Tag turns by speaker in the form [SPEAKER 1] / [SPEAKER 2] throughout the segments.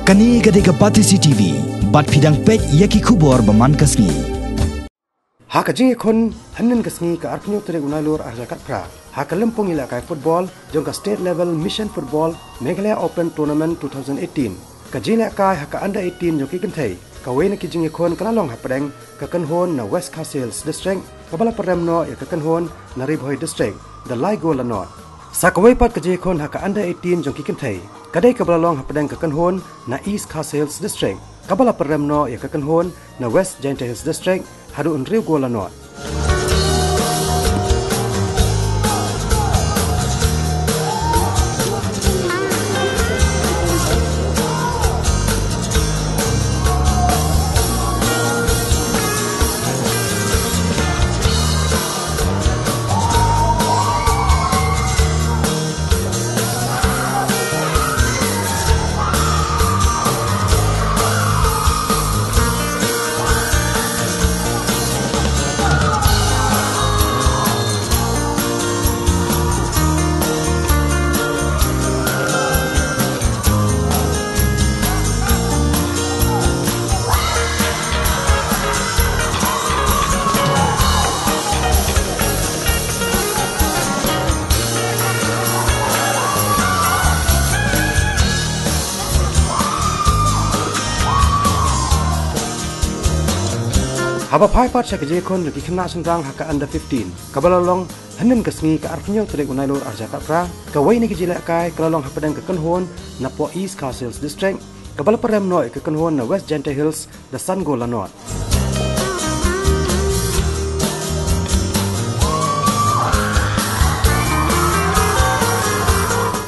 [SPEAKER 1] Kani gade ka pati CCTV, bat pidang pet yaki kubor baman kasni.
[SPEAKER 2] Haka jing kon hannen kasni ka arpnyo tere unalur arjakat pra. Haka lempong ila kai football jong ka state level mission football Meghalaya Open Tournament 2018. Ka jila kai haka under 18 joki kentai. Ka wena ki jing kon kalalong hapreng ka kanhon na West Castles district kabala paremno ya ka kanhon na Ribhoi district the Laigo la not. Sakawai pat ka jing kon haka under 18 joki kentai. Kadai kabala long hapreng ka kanhon na East Castles district kabala paremno ya ka kanhon na West Giant Hills district hadu unriu gola not. Haba pai pat sa kaje kon lagi kena senrang haka under 15. Kabala long hanen kasmi ka arpnyo tere unailur arjaka pra. Ka wai ni kijila kai kalalong hapadang ka kanhon na po East Castles district. Kabala parem no ka kanhon na West Giant Hills the Sun Go la not.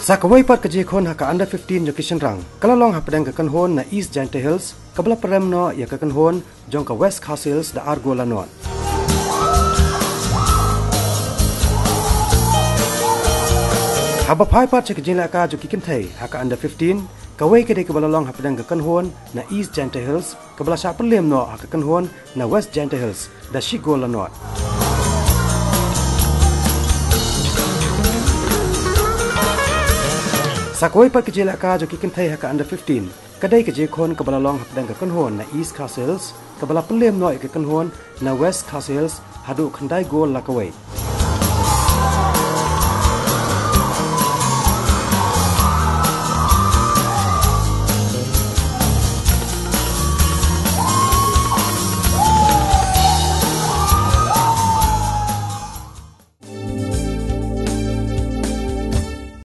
[SPEAKER 2] Sa kawai pat kaje kon haka under 15 joki senrang. Kalalong hapadang ka kanhon na East Giant Hills kabala parem no ya ka kanhon jong ka West Castles da Argo la not. Haba pai pat cek jela ka jo kikin thai haka under 15 kawai kede kabala long hapadang ka kanhon na East Giant Hills kabala sa perlem no haka kanhon na West Giant Hills da Shigo la not. Sa kawai pat kejela ka jo kikin thai haka under 15 kadai keje kon kabala long hapadang ka kanhon na East Castles kabala pelem no ke kanhon na West Castles hadu khandai gol la kawai.